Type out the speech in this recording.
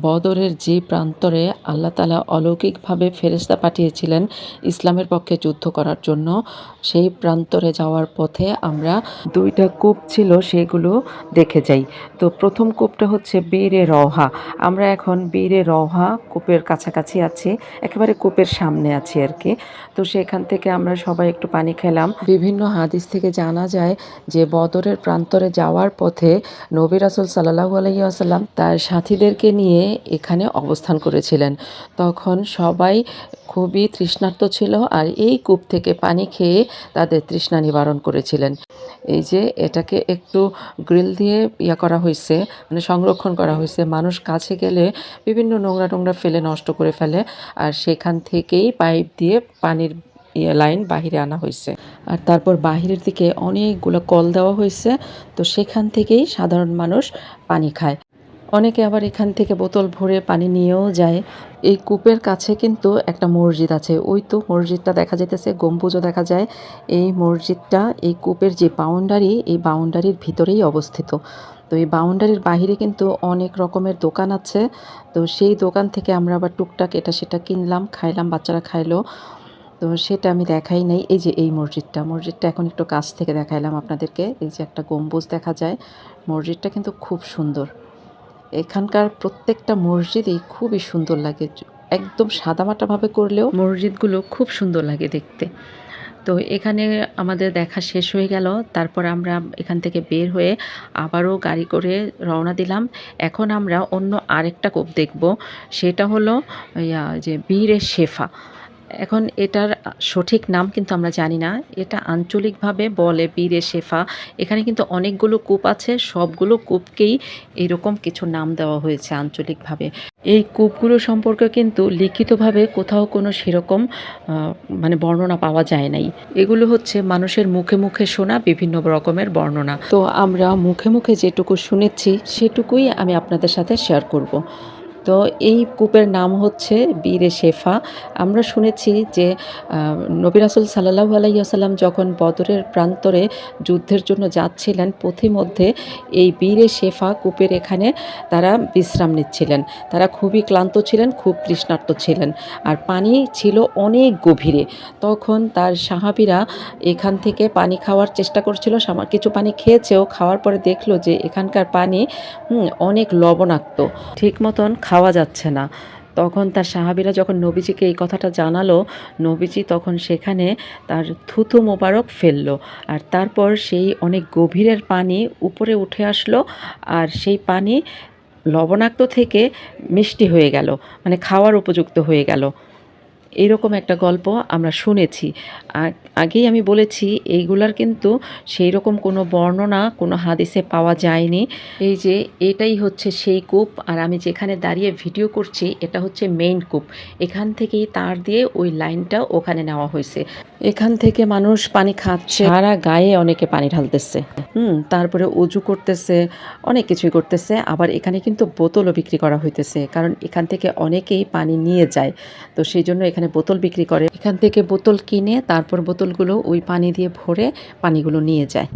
বদরের যে প্রান্তরে আল্লাহ তাআলা অলৌকিকভাবে ফেরেশতা পাঠিয়েছিলেন ইসলামের পক্ষে যুদ্ধ করার জন্য, সেই প্রান্তরে যাওয়ার পথে আমরা ২টা কূপ ছিল সেগুলো দেখে যাই। তো প্রথম কূপটা হচ্ছে বীরে রওহা। আমরা এখন বীরে রওহা কূপের কাছাকাছি আছি, একেবারে কূপের সামনে আছি আরকি। তো সেখান থেকে আমরা সবাই একটু পানি খেলাম। বিভিন্ন হাদিস থেকে জানা যায় যে বদরের প্রান্তরে যাওয়ার পথে নবী রাসূল সাল্লাল্লাহু আলাইহি ওয়াসাল্লাম তার সাথীদেরকে নিয়ে এখানে অবস্থান করেছিলেন। তখন সবাই খুবই তৃষ্ণার্ত ছিল আর এই কূপ থেকে পানি খেয়ে তাদের তৃষ্ণা নিবারণ করেছিলেন। এই যে এটাকে একটু গ্রিল দিয়ে করা হইছে, মানে সংরক্ষণ করা হইছে। মানুষ কাছে গেলে বিভিন্ন নোংরা ফেলে নষ্ট করে ফেলে। আর সেখান থেকেই পাইপ দিয়ে পানির লাইন বাহিরে আনা হইছে। আর তারপর বাহিরের দিকে অনেকগুলো কল দেওয়া হইছে। তো সেখান থেকেই সাধারণ মানুষ পানি খায়। অনেকে আবার এখান থেকে বোতল ভরে পানি নিয়েও যায়। এই কূপের কাছে কিন্তু একটা মসজিদ আছে। ওই তো মসজিদটা দেখা যাইতেছে, গম্বুজও দেখা যায়। এই মসজিদটা এই কূপের যে বাউন্ডারি, এই বাউন্ডারির ভিতরেই অবস্থিত। তো এই বাউন্ডারির বাহিরে কিন্তু অনেক রকমের দোকান আছে। তো সেই দোকান থেকে আমরা আবার টুকটাক এটা সেটা কিনলাম, খাইলাম, বাচ্চারা খাইলো। তো সেটা আমি দেখাই নাই। এই যে এই মসজিদটা এখন একটু কাছ থেকে দেখাইলাম আপনাদেরকে। এই যে একটা গম্বুজ দেখা যায়। মসজিদটা কিন্তু খুব সুন্দর। এখানকার প্রত্যেকটা মসজিদই খুবই সুন্দর লাগে। একদম সাদামাটাভাবে করলেও মসজিদগুলো খুব সুন্দর লাগে দেখতে। তো এখানে আমাদের দেখা শেষ হয়ে গেল। তারপর আমরা এখান থেকে বের হয়ে আবারও গাড়ি করে রওনা দিলাম। এখন আমরা অন্য আরেকটা কূপ দেখব। সেটা হলো যে বীর-এ শেফা। এখন এটার সঠিক নাম কিন্তু আমরা জানি না। এটা আঞ্চলিকভাবে বলে বীর-এ শেফা। এখানে কিন্তু অনেকগুলো কূপ আছে। সবগুলো কূপকেই এরকম কিছু নাম দেওয়া হয়েছে আঞ্চলিকভাবে। এই কূপগুলো সম্পর্কে কিন্তু লিখিতভাবে কোথাও কোনো সেরকম আ মানে বর্ণনা পাওয়া যায় নাই। এগুলো হচ্ছে মানুষের মুখে শোনা বিভিন্ন রকমের বর্ণনা। তো আমরা মুখে যেটুকু শুনেছি সেটুকুই আমি আপনাদের সাথে শেয়ার করব। তো এই কূপের নাম হচ্ছে বীর-এ শেফা। আমরা শুনেছি যে নবী রাসূল সাল্লাল্লাহু আলাইহি ওয়াসাল্লাম যখন বদরের প্রান্তরে যুদ্ধের জন্য যাচ্ছিলেন, পথিমধ্যে এই বীর-এ শেফা কূপের এখানে তারা বিশ্রাম নিচ্ছিলেন। তারা খুবই ক্লান্ত ছিলেন, খুব তৃষ্ণার্ত ছিলেন। আর পানি ছিল অনেক গভীরে। তখন তার সাহাবীরা এখান থেকে পানি খাওয়ার চেষ্টা করছিল। কিছু পানি খেয়েছেও, খাওয়ার পরে দেখল যে এখানকার পানি অনেক লবণাক্ত। ঠিক মতন খাওয়া যাচ্ছে না। তখন তার সাহাবীরা যখন নবীজিকে এই কথাটা জানালো, নবীজি তখন সেখানে তার থুথু মোবারক ফেললো। আর তারপর সেই অনেক গভীরের পানি উপরে উঠে আসলো। আর সেই পানি লবণাক্ত থেকে মিষ্টি হয়ে গেল, মানে খাওয়ার উপযুক্ত হয়ে গেল। এইরকম একটা গল্প আমরা শুনেছি। আগেই আমি বলেছি এইগুলার কিন্তু সেই রকম কোনো বর্ণনা কোনো হাদিসে পাওয়া যায়নি। এই যে এটাই হচ্ছে সেই কূপ, আর আমি যেখানে দাঁড়িয়ে ভিডিও করছি এটা হচ্ছে মেইন কূপ। এখান থেকেই তার দিয়ে ওই লাইনটা ওখানে নেওয়া হয়েছে। এখান থেকে মানুষ পানি খাচ্ছে, সারা গায়ে অনেকে পানি ঢালতেছে। তারপরে অজু করতেছে, অনেক কিছুই করতেছে। আবার এখানে কিন্তু বোতলও বিক্রি করা হইতেছে, কারণ এখান থেকে অনেকেই পানি নিয়ে যায়। তো সেই জন্য এখানে বোতল বিক্রি করে। এখান থেকে বোতল কিনে তারপর বোতলগুলো ওই পানি দিয়ে ভরে পানিগুলো নিয়ে যায়।